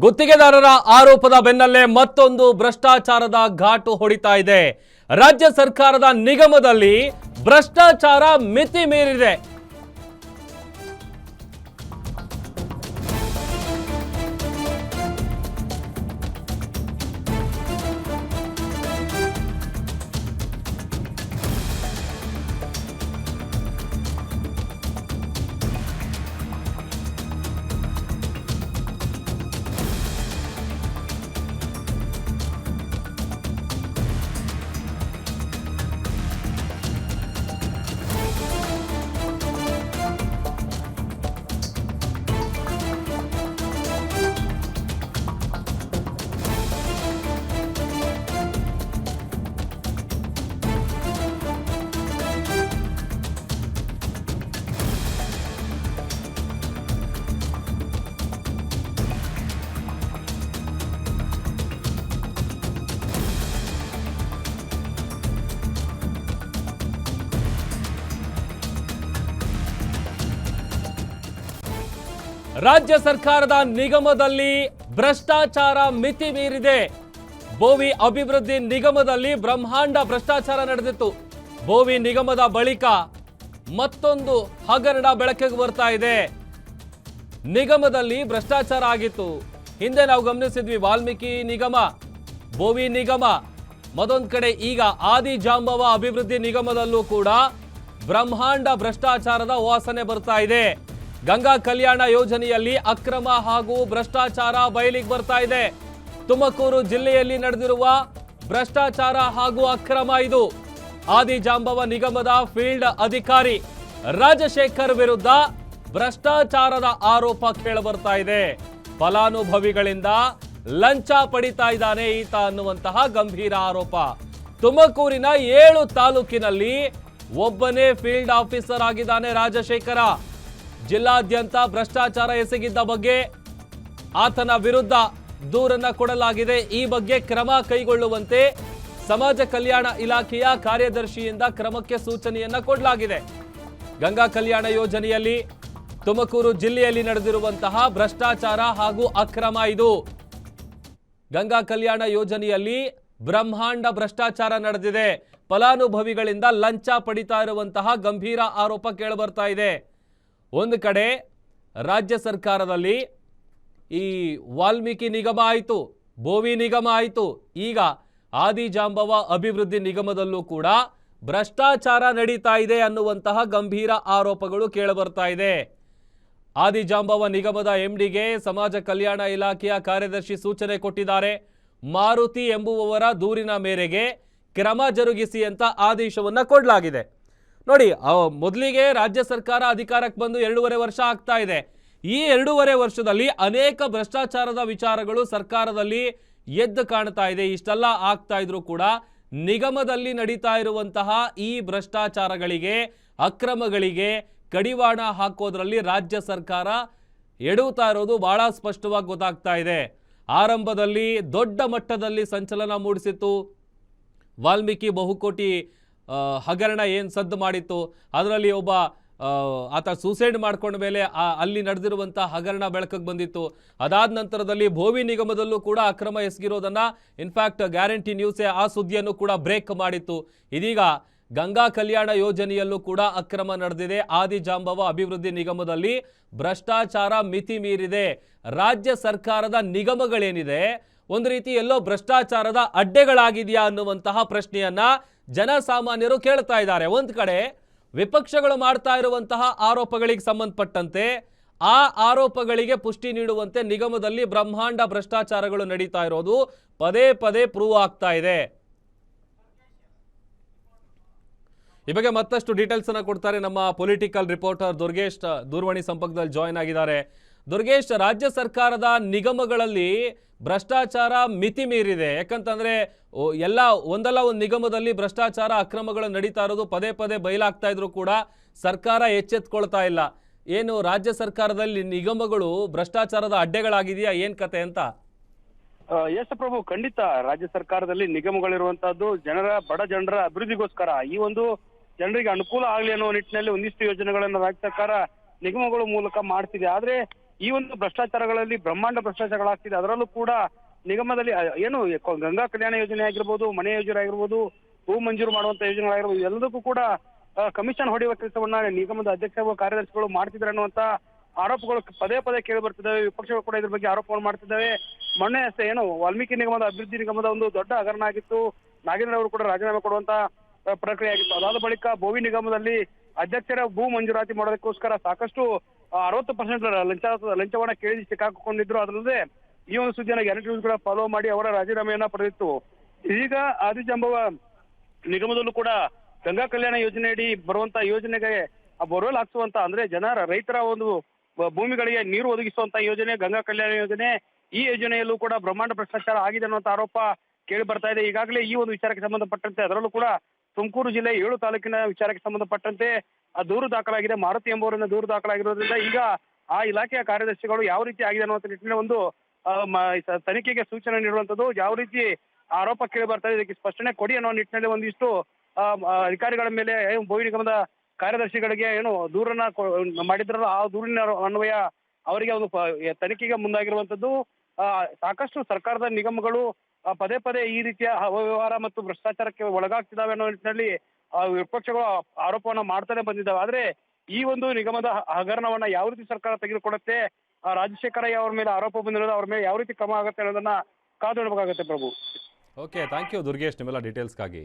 ಗುತ್ತಿಗೆದಾರರ ಆರೋಪದ ಬೆನ್ನಲ್ಲೇ ಮತ್ತೊಂದು ಭ್ರಷ್ಟಾಚಾರದ ಘಾಟು ಹೊಡಿತಾ ಇದೆ. ರಾಜ್ಯ ಸರ್ಕಾರದ ನಿಗಮದಲ್ಲಿ ಭ್ರಷ್ಟಾಚಾರ ಮಿತಿ ಮೀರಿದೆ. ರಾಜ್ಯ ಸರ್ಕಾರದ ನಿಗಮದಲ್ಲಿ ಭ್ರಷ್ಟಾಚಾರ ಮಿತಿ ಮೀರಿದೆ. ಬೋವಿ ಅಭಿವೃದ್ಧಿ ನಿಗಮದಲ್ಲಿ ಬ್ರಹ್ಮಾಂಡ ಭ್ರಷ್ಟಾಚಾರ ನಡೆದಿತ್ತು. ಬೋವಿ ನಿಗಮದ ಬಳಿಕ ಮತ್ತೊಂದು ಹಗರಣ ಬೆಳಕಿಗೆ ಬರ್ತಾ ಇದೆ. ನಿಗಮದಲ್ಲಿ ಭ್ರಷ್ಟಾಚಾರ ಆಗಿತ್ತು. ಹಿಂದೆ ನಾವು ಗಮನಿಸಿದ್ವಿ ವಾಲ್ಮೀಕಿ ನಿಗಮ, ಬೋವಿ ನಿಗಮ, ಮತ್ತೊಂದು ಕಡೆ ಈಗ ಆದಿಜಾಂಬವ ಅಭಿವೃದ್ಧಿ ನಿಗಮದಲ್ಲೂ ಕೂಡ ಬ್ರಹ್ಮಾಂಡ ಭ್ರಷ್ಟಾಚಾರದ ವಾಸನೆ ಬರ್ತಾ ಇದೆ. ಗಂಗಾ ಕಲ್ಯಾಣ ಯೋಜನೆಯಲ್ಲಿ ಅಕ್ರಮ ಹಾಗೂ ಭ್ರಷ್ಟಾಚಾರ ಬಯಲಿಗೆ ಬರ್ತಾ ಇದೆ. ತುಮಕೂರು ಜಿಲ್ಲೆಯಲ್ಲಿ ನಡೆದಿರುವ ಭ್ರಷ್ಟಾಚಾರ ಹಾಗೂ ಅಕ್ರಮ ಇದು. ಆದಿಜಾಂಬವ ನಿಗಮದ ಫೀಲ್ಡ್ ಅಧಿಕಾರಿ ರಾಜಶೇಖರ್ ವಿರುದ್ಧ ಭ್ರಷ್ಟಾಚಾರದ ಆರೋಪ ಕೇಳಬರ್ತಾ ಇದೆ. ಫಲಾನುಭವಿಗಳಿಂದ ಲಂಚ ಪಡಿತಾ ಇದ್ದಾನೆ ಈತ ಅನ್ನುವಂತಹ ಗಂಭೀರ ಆರೋಪ. ತುಮಕೂರಿನ 7 ತಾಲೂಕಿನಲ್ಲಿ ಒಬ್ಬನೇ ಫೀಲ್ಡ್ ಆಫೀಸರ್ ಆಗಿದ್ದಾನೆ ರಾಜಶೇಖರ. ಜಿಲ್ಲಾದ್ಯಂತ ಭ್ರಷ್ಟಾಚಾರ ಎಸಗಿದ್ದ ಬಗ್ಗೆ ಆತನ ವಿರುದ್ಧ ದೂರನ್ನ ಕೊಡಲಾಗಿದೆ. ಈ ಬಗ್ಗೆ ಕ್ರಮ ಕೈಗೊಳ್ಳುವಂತೆ ಸಮಾಜ ಕಲ್ಯಾಣ ಇಲಾಖೆಯ ಕಾರ್ಯದರ್ಶಿಯಿಂದ ಕ್ರಮಕ್ಕೆ ಸೂಚನೆಯನ್ನ ಕೊಡಲಾಗಿದೆ. ಗಂಗಾ ಕಲ್ಯಾಣ ಯೋಜನೆಯಲ್ಲಿ ತುಮಕೂರು ಜಿಲ್ಲೆಯಲ್ಲಿ ನಡೆದಿರುವಂತಹ ಭ್ರಷ್ಟಾಚಾರ ಹಾಗೂ ಅಕ್ರಮ ಇದು. ಗಂಗಾ ಕಲ್ಯಾಣ ಯೋಜನೆಯಲ್ಲಿ ಬ್ರಹ್ಮಾಂಡ ಭ್ರಷ್ಟಾಚಾರ ನಡೆದಿದೆ. ಫಲಾನುಭವಿಗಳಿಂದ ಲಂಚ ಪಡಿತಾ ಇರುವಂತಹ ಗಂಭೀರ ಆರೋಪ ಕೇಳಬರ್ತಾ ಇದೆ. ಒಂದು ಕಡೆ ರಾಜ್ಯ ಸರ್ಕಾರದಲ್ಲಿ ಈ ವಾಲ್ಮೀಕಿ ನಿಗಮ ಆಯಿತು, ಬೋವಿ ನಿಗಮ ಆಯಿತು, ಈಗ ಆದಿಜಾಂಬವ ಅಭಿವೃದ್ಧಿ ನಿಗಮದಲ್ಲೂ ಕೂಡ ಭ್ರಷ್ಟಾಚಾರ ನಡೀತಾ ಇದೆ ಅನ್ನುವಂತಹ ಗಂಭೀರ ಆರೋಪಗಳು ಕೇಳಬರ್ತಾ ಇದೆ. ಆದಿಜಾಂಬವ ನಿಗಮದ ಎಂಡಿಗೆ ಸಮಾಜ ಕಲ್ಯಾಣ ಇಲಾಖೆಯ ಕಾರ್ಯದರ್ಶಿ ಸೂಚನೆ ಕೊಟ್ಟಿದ್ದಾರೆ. ಮಾರುತಿ ಎಂಬುವವರ ದೂರಿನ ಮೇರೆಗೆ ಕ್ರಮ ಜರುಗಿಸಿ ಅಂತ ಆದೇಶವನ್ನ ಕೊಡಲಾಗಿದೆ. ನೋಡಿ, ಮೊದಲಿಗೆ ರಾಜ್ಯ ಸರ್ಕಾರ ಅಧಿಕಾರಕ್ಕೆ ಬಂದು 2.5 ವರ್ಷ ಆಗ್ತಾ ಇದೆ. ಈ 2.5 ವರ್ಷದಲ್ಲಿ ಅನೇಕ ಭ್ರಷ್ಟಾಚಾರದ ವಿಚಾರಗಳು ಸರ್ಕಾರದಲ್ಲಿ ಎದ್ದು ಕಾಣ್ತಾ ಇದೆ. ಇಷ್ಟೆಲ್ಲ ಆಗ್ತಾ ಇದ್ರು ಕೂಡ ನಿಗಮದಲ್ಲಿ ನಡೀತಾ ಇರುವಂತಹ ಈ ಭ್ರಷ್ಟಾಚಾರಗಳಿಗೆ, ಅಕ್ರಮಗಳಿಗೆ ಕಡಿವಾಣ ಹಾಕೋದ್ರಲ್ಲಿ ರಾಜ್ಯ ಸರ್ಕಾರ ಎಡುತ್ತಾ ಇರೋದು ಬಹಳ ಸ್ಪಷ್ಟವಾಗಿ ಗೊತ್ತಾಗ್ತಾ ಇದೆ. ಆರಂಭದಲ್ಲಿ ದೊಡ್ಡ ಮಟ್ಟದಲ್ಲಿ ಸಂಚಲನ ಮೂಡಿಸಿತ್ತು ವಾಲ್ಮೀಕಿ ಬಹುಕೋಟಿ ಹಗರಣ ಏನು ಸದ್ದು ಮಾಡಿತ್ತು. ಅದರಲ್ಲಿ ಒಬ್ಬ ಆತ ಸೂಸೈಡ್ ಮಾಡ್ಕೊಂಡ ಮೇಲೆ ಅಲ್ಲಿ ನಡೆದಿರುವಂಥ ಹಗರಣ ಬೆಳಕಿಗೆ ಬಂದಿತ್ತು. ಅದಾದ ನಂತರದಲ್ಲಿ ಬೋವಿ ನಿಗಮದಲ್ಲೂ ಕೂಡ ಅಕ್ರಮ ಎಸಗಿರೋದನ್ನ ಇನ್ಫ್ಯಾಕ್ಟ್ ಗ್ಯಾರಂಟಿ ನ್ಯೂಸೇ ಆ ಸುದ್ದಿಯನ್ನು ಕೂಡ ಬ್ರೇಕ್ ಮಾಡಿತ್ತು. ಇದೀಗ ಗಂಗಾ ಕಲ್ಯಾಣ ಯೋಜನೆಯಲ್ಲೂ ಕೂಡ ಅಕ್ರಮ ನಡೆದಿದೆ. ಆದಿಜಾಂಬವ ಅಭಿವೃದ್ಧಿ ನಿಗಮದಲ್ಲಿ ಭ್ರಷ್ಟಾಚಾರ ಮಿತಿ ಮೀರಿದೆ. ರಾಜ್ಯ ಸರ್ಕಾರದ ನಿಗಮಗಳೇನಿದೆ ಒಂದು ರೀತಿ ಎಲ್ಲೋ ಭ್ರಷ್ಟಾಚಾರದ ಅಡ್ಡೆಗಳಾಗಿದೆಯಾ ಅನ್ನುವಂತಹ ಪ್ರಶ್ನೆಯನ್ನ ಜನಸಾಮಾನ್ಯರು ಕೇಳ್ತಾ ಇದ್ದಾರೆ. ಒಂದು ಕಡೆ ವಿಪಕ್ಷಗಳು ಮಾಡ್ತಾ ಇರುವಂತಹ ಆರೋಪಗಳಿಗೆ ಸಂಬಂಧಪಟ್ಟಂತೆ ಆ ಆರೋಪಗಳಿಗೆ ಪುಷ್ಟಿ ನೀಡುವಂತೆ ನಿಗಮದಲ್ಲಿ ಬ್ರಹ್ಮಾಂಡ ಭ್ರಷ್ಟಾಚಾರಗಳು ನಡೀತಾ ಇರೋದು ಪದೇ ಪದೇ ಪ್ರೂವ್ ಆಗ್ತಾ ಇದೆ. ಈ ಬಗ್ಗೆ ಮತ್ತಷ್ಟು ಡೀಟೇಲ್ಸ್ ಅನ್ನ ಕೊಡ್ತಾರೆ ನಮ್ಮ ಪೊಲಿಟಿಕಲ್ ರಿಪೋರ್ಟರ್ ದುರ್ಗೇಶ್ ದೂರವಾಣಿ ಸಂಪರ್ಕದಲ್ಲಿ ಜಾಯಿನ್ ಆಗಿದ್ದಾರೆ. ದುರ್ಗೇಶ್, ರಾಜ್ಯ ಸರ್ಕಾರದ ನಿಗಮಗಳಲ್ಲಿ ಭ್ರಷ್ಟಾಚಾರ ಮಿತಿ ಮೀರಿದೆ. ಯಾಕಂತಂದ್ರೆ ಎಲ್ಲ ಒಂದಲ್ಲ ಒಂದು ನಿಗಮದಲ್ಲಿ ಭ್ರಷ್ಟಾಚಾರ ಅಕ್ರಮಗಳು ನಡೀತಾ ಇರೋದು ಪದೇ ಪದೇ ಬಯಲಾಗ್ತಾ ಇದ್ರು ಕೂಡ ಸರ್ಕಾರ ಎಚ್ಚೆತ್ಕೊಳ್ತಾ ಇಲ್ಲ. ಏನು ರಾಜ್ಯ ಸರ್ಕಾರದಲ್ಲಿ ನಿಗಮಗಳು ಭ್ರಷ್ಟಾಚಾರದ ಅಡ್ಡೆಗಳಾಗಿದೆಯಾ, ಏನ್ ಕತೆ ಅಂತ? ಎಸ್ ಪ್ರಭು, ಖಂಡಿತ ರಾಜ್ಯ ಸರ್ಕಾರದಲ್ಲಿ ನಿಗಮಗಳಿರುವಂತಹದ್ದು ಬಡ ಜನರ ಅಭಿವೃದ್ಧಿಗೋಸ್ಕರ, ಈ ಒಂದು ಜನರಿಗೆ ಅನುಕೂಲ ಆಗ್ಲಿ ಅನ್ನೋ ನಿಟ್ಟಿನಲ್ಲಿ ಒಂದಿಷ್ಟು ಯೋಜನೆಗಳನ್ನ ರಾಜ್ಯ ಸರ್ಕಾರ ನಿಗಮಗಳ ಮೂಲಕ ಮಾಡ್ತಿದೆ. ಆದ್ರೆ ಈ ಒಂದು ಭ್ರಷ್ಟಾಚಾರಗಳಲ್ಲಿ ಬ್ರಹ್ಮಾಂಡ ಭ್ರಷ್ಟಾಚಾರಗಳಾಗ್ತಿದೆ. ಅದರಲ್ಲೂ ಕೂಡ ನಿಗಮದಲ್ಲಿ ಏನು ಗಂಗಾ ಕಲ್ಯಾಣ ಯೋಜನೆ ಆಗಿರ್ಬೋದು, ಮನೆ ಯೋಜನೆ ಆಗಿರ್ಬೋದು, ಭೂ ಮಂಜೂರು ಮಾಡುವಂತ ಯೋಜನೆಗಳಾಗಿರ್ಬೋದು, ಎಲ್ಲದಕ್ಕೂ ಕೂಡ ಕಮಿಷನ್ ಹೊಡೆಯುವ ಕೆಲಸವನ್ನ ನಿಗಮದ ಅಧ್ಯಕ್ಷ ಹಾಗೂ ಕಾರ್ಯದರ್ಶಿಗಳು ಮಾಡ್ತಿದ್ದಾರೆ ಅನ್ನುವಂತ ಆರೋಪಗಳು ಪದೇ ಪದೇ ಕೇಳಿ ಬರ್ತಿದ್ದಾವೆ. ವಿಪಕ್ಷಗಳು ಕೂಡ ಇದ್ರ ಬಗ್ಗೆ ಆರೋಪವನ್ನು ಮಾಡ್ತಿದ್ದಾವೆ. ಮೊನ್ನೆ ಅಷ್ಟೇ ಏನು ವಾಲ್ಮೀಕಿ ನಿಗಮದ ಅಭಿವೃದ್ಧಿ ನಿಗಮದ ಒಂದು ದೊಡ್ಡ ಹಗರಣ ಆಗಿತ್ತು. ನಾಗೇಂದ್ರ ಅವರು ಕೂಡ ರಾಜೀನಾಮೆ ಕೊಡುವಂತ ಪ್ರಕ್ರಿಯೆ ಆಗಿತ್ತು. ಅದಾದ ಬಳಿಕ ಭೋವಿ ನಿಗಮದಲ್ಲಿ ಅಧ್ಯಕ್ಷರ ಭೂ ಮಂಜೂರಾತಿ ಮಾಡೋದಕ್ಕೋಸ್ಕರ ಸಾಕಷ್ಟು 60% ಲಂಚವನ್ನ ಕೇಳಿ ಸಿಕ್ಕಾಕೊಂಡಿದ್ರು. ಅದಲ್ಲದೆ ಈ ಒಂದು ಸುದ್ದಿಯನ್ನು ಗ್ಯಾರಂಟಿ ನ್ಯೂಸ್ ಕೂಡ ಫಾಲೋ ಮಾಡಿ ಅವರ ರಾಜೀನಾಮೆಯನ್ನ ಪಡೆದಿತ್ತು. ಈಗ ಆದಿಜಾಂಬವ ನಿಗಮದಲ್ಲೂ ಕೂಡ ಗಂಗಾ ಕಲ್ಯಾಣ ಯೋಜನೆಯಡಿ ಬರುವಂತ ಯೋಜನೆಗೆ ಬೋರ್ವೆಲ್ ಹಾಕ್ಸುವಂತ ಅಂದ್ರೆ ರೈತರ ಒಂದು ಭೂಮಿಗಳಿಗೆ ನೀರು ಒದಗಿಸುವಂತ ಯೋಜನೆ ಗಂಗಾ ಕಲ್ಯಾಣ ಯೋಜನೆ. ಈ ಯೋಜನೆಯಲ್ಲೂ ಕೂಡ ಬ್ರಹ್ಮಾಂಡ ಭ್ರಷ್ಟಾಚಾರ ಆಗಿದೆ ಅನ್ನುವಂತ ಆರೋಪ ಕೇಳಿ ಬರ್ತಾ ಇದೆ. ಈಗಾಗಲೇ ಈ ಒಂದು ವಿಚಾರಕ್ಕೆ ಸಂಬಂಧಪಟ್ಟಂತೆ ಅದರಲ್ಲೂ ಕೂಡ ತುಮಕೂರು ಜಿಲ್ಲೆ 7 ತಾಲೂಕಿನ ವಿಚಾರಕ್ಕೆ ಸಂಬಂಧಪಟ್ಟಂತೆ ಆ ದೂರು ದಾಖಲಾಗಿದೆ. ಮಾರುತಿ ಎಂಬುವರಿಂದ ದೂರು ದಾಖಲಾಗಿರೋದ್ರಿಂದ ಈಗ ಆ ಇಲಾಖೆಯ ಕಾರ್ಯದರ್ಶಿಗಳು ಯಾವ ರೀತಿ ಆಗಿದೆ ಅನ್ನುವಂಥ ನಿಟ್ಟಿನಲ್ಲಿ ಒಂದು ತನಿಖೆಗೆ ಸೂಚನೆ ನೀಡುವಂಥದ್ದು, ಯಾವ ರೀತಿ ಆರೋಪ ಕೇಳಿ ಬರ್ತಾ ಇದೆ ಇದಕ್ಕೆ ಸ್ಪಷ್ಟನೆ ಕೊಡಿ ಅನ್ನೋ ನಿಟ್ಟಿನಲ್ಲಿ ಒಂದಿಷ್ಟು ಅಧಿಕಾರಿಗಳ ಮೇಲೆ ಭೋವಿ ನಿಗಮದ ಕಾರ್ಯದರ್ಶಿಗಳಿಗೆ ಏನು ದೂರನ್ನ ಮಾಡಿದ್ರಲ್ಲ, ಆ ದೂರಿನ ಅನ್ವಯ ಅವರಿಗೆ ಒಂದು ತನಿಖೆಗೆ ಮುಂದಾಗಿರುವಂತದ್ದು. ಸಾಕಷ್ಟು ಸರ್ಕಾರದ ನಿಗಮಗಳು ಪದೇ ಪದೇ ಈ ರೀತಿಯ ಅವ್ಯವಹಾರ ಮತ್ತು ಭ್ರಷ್ಟಾಚಾರಕ್ಕೆ ಒಳಗಾಗ್ತಿದ್ದಾವೆ ಅನ್ನೋ ನಿಟ್ಟಿನಲ್ಲಿ ವಿಪಕ್ಷಗಳು ಆರೋಪವನ್ನ ಮಾಡ್ತಾನೆ ಬಂದಿದ್ದಾವೆ. ಆದ್ರೆ ಈ ಒಂದು ನಿಗಮದ ಹಗರಣವನ್ನ ಯಾವ ರೀತಿ ಸರ್ಕಾರ ತೆಗೆದುಕೊಳ್ಳುತ್ತೆ, ರಾಜಶೇಖರಯ್ಯ ಅವರ ಮೇಲೆ ಆರೋಪ ಬಂದಿರೋದು, ಅವ್ರ ಮೇಲೆ ಯಾವ ರೀತಿ ಕ್ರಮ ಆಗುತ್ತೆ ಅನ್ನೋದನ್ನ ಕಾದು ನೋಡಬೇಕಾಗುತ್ತೆ ಪ್ರಭು. ಓಕೆ, ಥ್ಯಾಂಕ್ ಯು ದುರ್ಗೇಶ್ ನಿಮ್ಮೆಲ್ಲ ಡೀಟೇಲ್ಸ್ಗಾಗಿ.